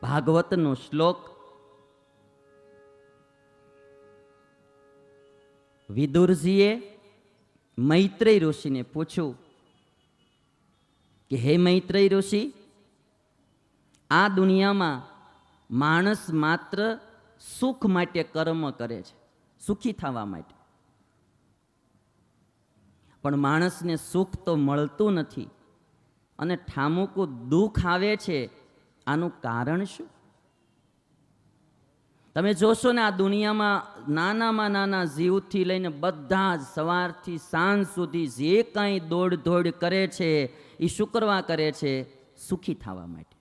ભાગવતનો શ્લોક વિદુરજીએ મૈત્રેય ઋષિને પૂછ્યું કે હે મૈત્રેય ઋષિ, આ દુનિયામાં માણસ માત્ર સુખ માટે કર્મ કરે છે, સુખી થવા માટે. પણ માણસને સુખ તો મળતું નથી અને ઠામુકું દુઃખ આવે છે. આનું કારણ શું? તમે જોશો ને, આ દુનિયામાં નાનામાં નાના જીવથી લઈને બધા જ સવારથી સાંજ સુધી જે કાંઈ દોડ કરે છે એ શું કરવા કરે છે? સુખી થવા માટે.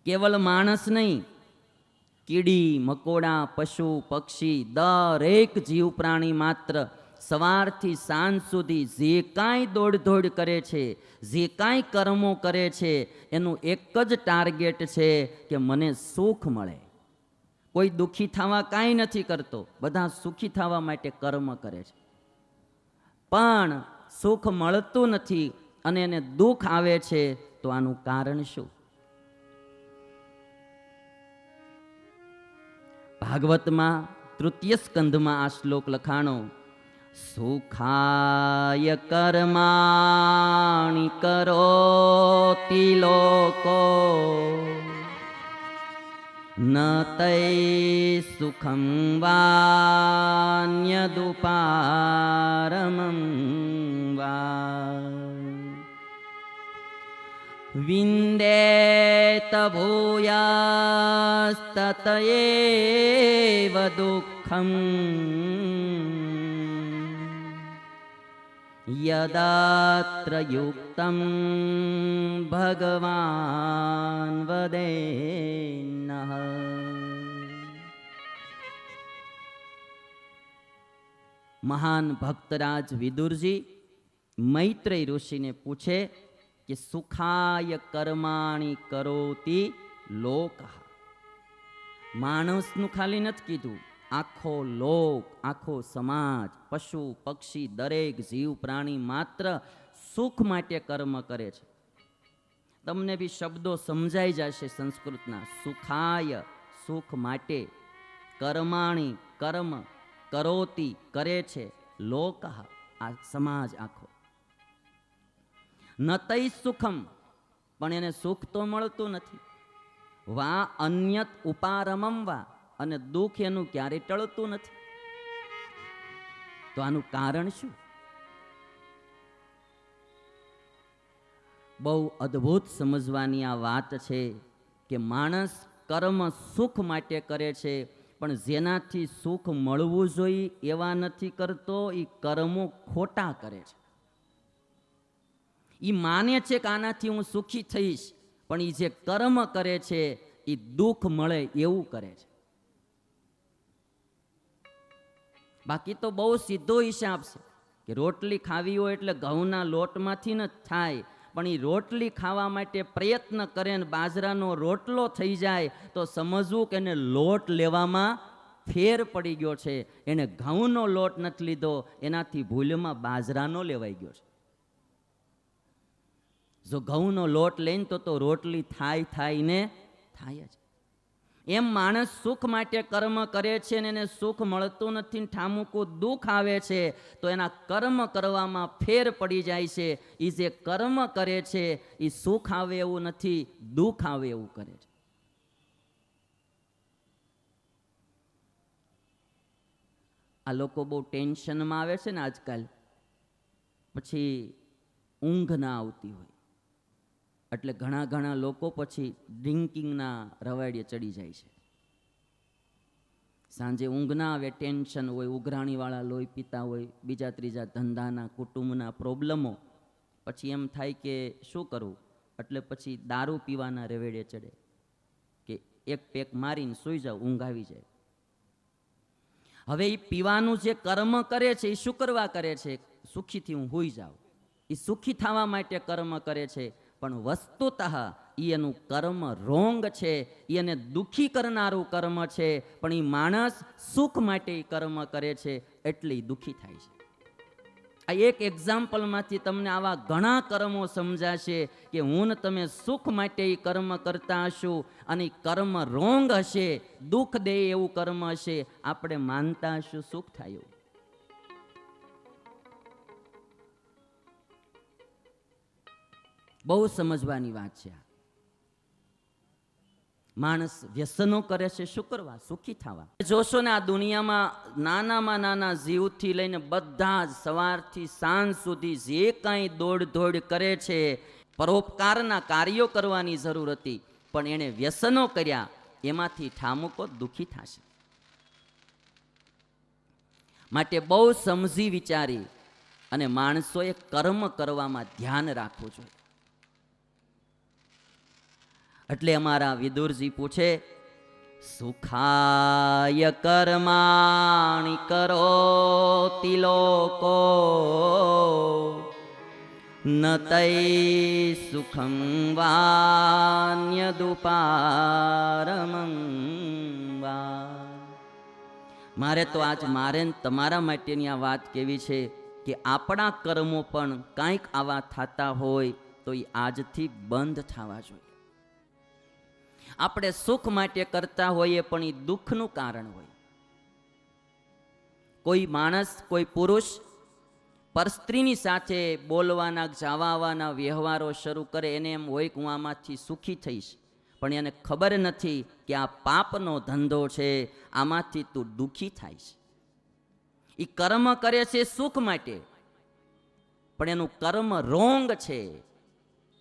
કેવલ માણસ નહીં, કીડી મકોડા, પશુ પક્ષી, દરેક જીવ પ્રાણી માત્ર સવારથી સાંજ સુધી જે કાંઈ દોડ કરે છે, જે કાંઈ કર્મો કરે છે, એનું એક જ ટાર્ગેટ છે કે મને સુખ મળે. કોઈ દુઃખી થવા કાંઈ નથી કરતો, બધા સુખી થવા માટે કર્મ કરે છે. પણ સુખ મળતું નથી અને એને દુઃખ આવે છે, તો આનું કારણ શું? ભાગવતમાં તૃતીય સ્કંધમાં આ શ્લોક લખાણો: સુખાય કર્માણિ કરોતિ લોકો ન તૈ સુખં વાન્યદુપારમં વા વિંદેત ભૂયાસ્તત એવ દુઃખં યદાત્ર યુક્તં ભગવાન વદેન્નઃ. મહાન ભક્તરાજ વિદુરજી મૈત્રેય ઋષિને પૂછે કે સુખાય કર્માણિ કરોતિ લોક. માણસનું ખાલી નથી કીધું, આખો લોક, આખો સમાજ, પશુ પક્ષી, દરેક જીવ પ્રાણી માત્ર સુખ માટે કર્મ કરે છે. તમને બી શબ્દો સમજાઈ જશે સંસ્કૃતના. સુખાય સુખ માટે, કર્માણી કર્મ, કરોતિ કરે છે, લોક આ સમાજ આખો. નતૈ સુખમ પણ એને સુખ તો મળતું નથી. વા અન્યત ઉપારમમ વા અને દુઃખ એનું ક્યારે ટળતું નથી. તો આનું કારણ શું? બહુ અદ્ભુત સમજવાની આ વાત છે કે માણસ કર્મ સુખ માટે કરે છે, પણ જેનાથી સુખ મળવું જોઈએ એવા નથી કરતો. એ કર્મો ખોટા કરે છે. એ માને છે કે આનાથી હું સુખી થઈશ, પણ એ જે કર્મ કરે છે એ દુઃખ મળે એવું કરે છે. બાકી તો બહુ સીધો હિસાબ છે કે રોટલી ખાવી હોય એટલે ઘઉંના લોટમાંથી ન થાય, પણ એ રોટલી ખાવા માટે પ્રયત્ન કરે ને બાજરાનો રોટલો થઈ જાય તો સમજવું કે એને લોટ લેવામાં ફેર પડી ગયો છે. એને ઘઉંનો લોટ નથી લીધો, એનાથી ભૂલમાં બાજરાનો લેવાઈ ગયો છે. જો ઘઉંનો લોટ લઈને તો રોટલી થાય ને થાય જ. એમ માણસ સુખ માટે કર્મ કરે છે ને એને સુખ મળતું નથી, ઠામુકું દુઃખ આવે છે, તો એના કર્મ કરવામાં ફેર પડી જાય છે. એ જે કર્મ કરે છે એ સુખ આવે એવું નથી, દુઃખ આવે એવું કરે છે. આ લોકો બહુ ટેન્શનમાં આવે છે ને આજકાલ, પછી ઊંઘ ના આવતી હોય એટલે ઘણા લોકો પછી ડ્રિંકિંગના રવાડીએ ચડી જાય છે. સાંજે ઊંઘ ના આવે, ટેન્શન હોય, ઉઘરાણીવાળા લોહી પીતા હોય, બીજા ત્રીજા ધંધાના કુટુંબના પ્રોબ્લેમો, પછી એમ થાય કે શું કરવું, એટલે પછી દારૂ પીવાના રવેડે ચડે કે એક પેક મારીને સૂઈ જાવ, ઊંઘ આવી જાય. હવે એ પીવાનું જે કર્મ કરે છે એ શું કરવા કરે છે? સુખીથી હું હોઈ જાઉં, એ સુખી થવા માટે કર્મ કરે છે. પણ વસ્તુતઃ એનું કર્મ રોંગ છે, એને દુઃખી કરનારું કર્મ છે. પણ એ માણસ સુખ માટે કર્મ કરે છે એટલે દુઃખી થાય છે. આ એક એક્ઝામ્પલમાંથી તમને આવા ઘણા કર્મો સમજાશે કે હું ને તમે સુખ માટે એ કર્મ કરતા હશું અને કર્મ રોંગ હશે, દુઃખ દે એવું કર્મ હશે, આપણે માનતા હશું સુખ થાય એવું. બહુ સમજવાની વાત છે. માણસ વ્યસનો કરે છે, શું કરવા? સુખી થવા. જોશો ને આ દુનિયામાં નાનામાં નાના જીવથી લઈને બધા જ સવારથી સાંજ સુધી જે કાંઈ દોડ કરે છે, પરોપકારના કાર્યો કરવાની જરૂર હતી, પણ એણે વ્યસનો કર્યા, એમાંથી ઠામુકો દુઃખી થશે. માટે બહુ સમજી વિચારી અને માણસોએ કર્મ કરવામાં ધ્યાન રાખવું જોઈએ. એટલે અમારા વિદુરજી પૂછે, સુખાય કર્માણિ કરોતિ લોકો ન તૈ સુખં વાન્યદુપારમં વા. મારે તો આજ મારે તમારા માટેની આ વાત કેવી છે કે આપણા કર્મો પણ કાંઈક આવા થતા હોય તો એ આજથી બંધ થવા જોઈએ. આપણે સુખ માટે કરતા હોઈએ પણ એ દુઃખનું કારણ હોય. કોઈ માણસ, કોઈ પુરુષ પરસ્ત્રીની સાથે બોલવાના, જવાવાના વ્યવહારો શરૂ કરે, એને એમ હોય કે હું આમાંથી સુખી થઈશ, પણ એને ખબર નથી કે આ પાપનો ધંધો છે, આમાંથી તું દુઃખી થાઈશ. એ કર્મ કરે છે સુખ માટે, પણ એનું કર્મ રોંગ છે.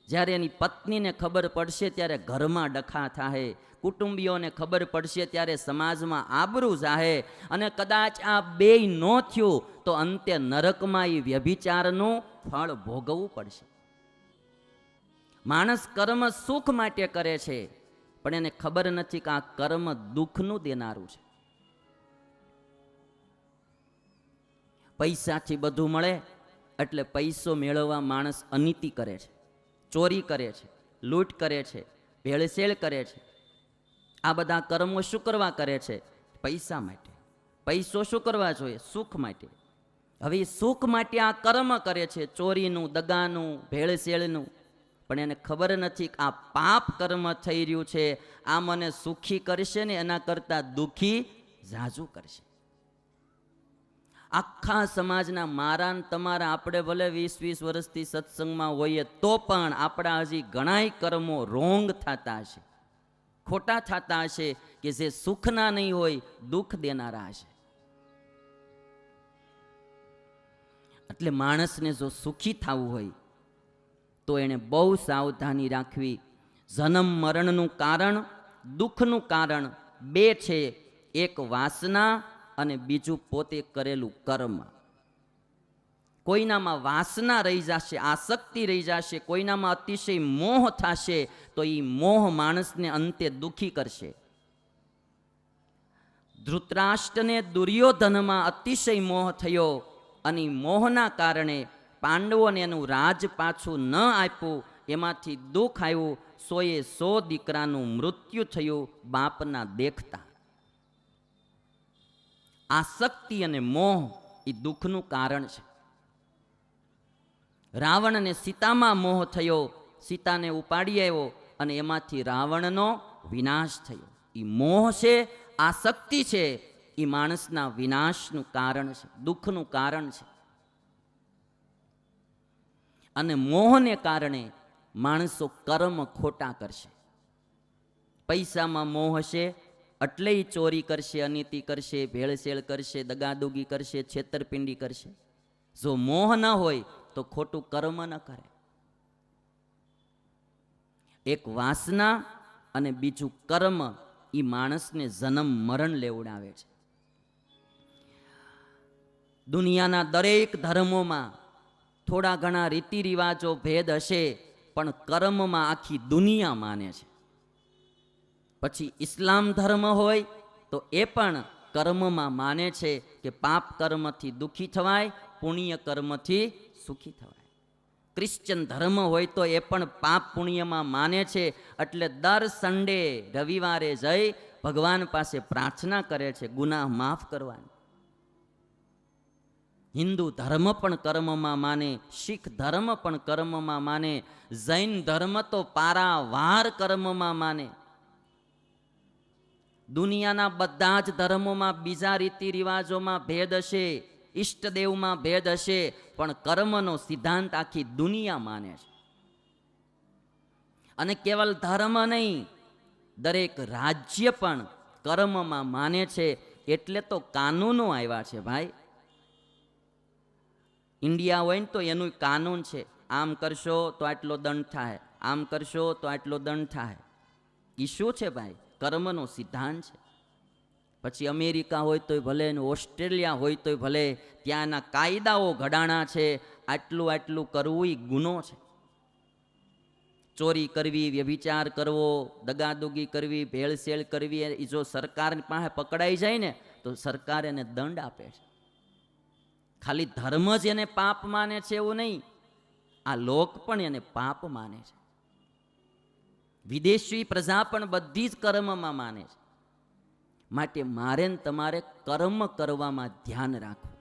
જ્યારે એની પત્નીને ખબર પડશે ત્યારે ઘરમાં ડખા થાહે, કુટુંબીઓને ખબર પડશે ત્યારે સમાજમાં આબરૂ જાહે, અને કદાચ આ બેય ન થયું તો અંતે નરકમાં એ વ્યભિચારનું ફળ ભોગવવું પડશે. માણસ કર્મ સુખ માટે કરે છે, પણ એને ખબર નથી કે આ કર્મ દુઃખનું દેનારું છે. પૈસાથી બધું મળે એટલે પૈસો મેળવવા માણસ અનીતિ કરે છે, ચોરી કરે છે, લૂંટ કરે છે, ભેળસેળ કરે છે. આ બધા કર્મો શું કરવા કરે છે? પૈસા માટે. પૈસો શું કરવા જોઈએ? સુખ માટે. હવે સુખ માટે આ કર્મ કરે છે, ચોરીનું, દગાનું, ભેળસેળનું, પણ એને ખબર નથી કે આ પાપ કર્મ થઈ રહ્યું છે, આ મને સુખી કરશે ને એના કરતાં દુઃખી ઝાઝું કરશે. આખા સમાજના મારા ને તમારા, આપણે ભલે 20-20 વર્ષથી સત્સંગમાં હોઈએ તો પણ આપણા હજી ઘણાય કર્મો રોંગ થતા હશે, ખોટા થતા હશે, કે જે સુખના નહીં હોય, દુઃખ દેનારા હશે. એટલે માણસને જો સુખી થવું હોય તો એને બહુ સાવધાની રાખવી. જન્મ મરણનું કારણ, દુઃખનું કારણ બે છે, એક વાસના અને બીજું પોતે કરેલું કર્મ. કોઈનામાં વાસના રહી જશે, આસક્તિ રહી જશે, કોઈનામાં અતિશય મોહ થશે તો એ મોહ માણસને અંતે દુઃખી કરશે. ધૃતરાષ્ટ્રને દુર્યોધનમાં અતિશય મોહ થયો અને મોહના કારણે પાંડવોને એનું રાજ પાછું ન આપ્યું, એમાંથી દુઃખ આવ્યું. 100 દીકરાનું મૃત્યુ થયું બાપના દેખતા. આસક્તિ અને મોહ એ દુઃખનું કારણ છે. રાવણને સીતામાં મોહ થયો, સીતાને ઉપાડી આવ્યો અને એમાંથી રાવણનો વિનાશ થયો. એ મોહ છે, આસક્તિ છે, એ માણસના વિનાશનું કારણ છે, દુઃખનું કારણ છે. અને મોહને કારણે માણસો કર્મ ખોટા કરશે. પૈસામાં મોહ હશે એટલે ચોરી કરશે, અનીતિ કરશે, ભેળસેળ કરશે, દગાદુગી કરશે, છેતરપિંડી કરશે. જો મોહ ન હોય તો ખોટું કર્મ ન કરે. એક વાસના અને બીજું કર્મ એ માણસને જન્મ મરણ લેવડાવે છે. દુનિયાના દરેક ધર્મોમાં થોડા ઘણા રીતિ રિવાજો ભેદ હશે, પણ કર્મમાં આખી દુનિયા માને છે. પછી ઇસ્લામ ધર્મ હોય તો એ પણ કર્મમાં માને છે કે પાપ કર્મથી દુઃખી થવાય, પુણ્ય કર્મથી સુખી થવાય. ક્રિશ્ચન ધર્મ હોય તો એ પણ પાપ પુણ્યમાં માને છે, એટલે દર સન્ડે રવિવારે જઈ ભગવાન પાસે પ્રાર્થના કરે છે ગુનાહ માફ કરવાની. હિન્દુ ધર્મ પણ કર્મમાં માને, શીખ ધર્મ પણ કર્મમાં માને, જૈન ધર્મ તો પારાવાર કર્મમાં માને. દુનિયાના બધા જ ધર્મોમાં બીજા રીતિ રિવાજોમાં ભેદ હશે, ઈષ્ટદેવમાં ભેદ હશે, પણ કર્મનો સિદ્ધાંત આખી દુનિયા માને છે. અને કેવલ ધર્મ નહીં, દરેક રાજ્ય પણ કર્મમાં માને છે. એટલે તો કાનૂનો આવ્યા છે ભાઈ. ઇન્ડિયા હોય ને તો એનું કાનૂન છે, આમ કરશો તો આટલો દંડ થાય, આમ કરશો તો આટલો દંડ થાય. એ શું છે ભાઈ? કર્મનો સિદ્ધાંત છે. પછી અમેરિકા હોય તોય ભલે, ને ઓસ્ટ્રેલિયા હોય તોય ભલે, ત્યાંના કાયદાઓ ઘડાણા છે. આટલું આટલું કરવું એ ગુનો છે. ચોરી કરવી, વ્યભિચાર કરવો, દગાદુગી કરવી, ભેળસેળ કરવી, એ જો સરકાર પાસે પકડાઈ જાય ને તો સરકાર એને દંડ આપે છે. ખાલી ધર્મ જ એને પાપ માને છે એવું નહીં, આ લોક પણ એને પાપ માને છે. વિદેશી પ્રજા પણ બધી જ કર્મમાં માને છે. માટે મારે ને તમારે કર્મ કરવામાં ધ્યાન રાખવું.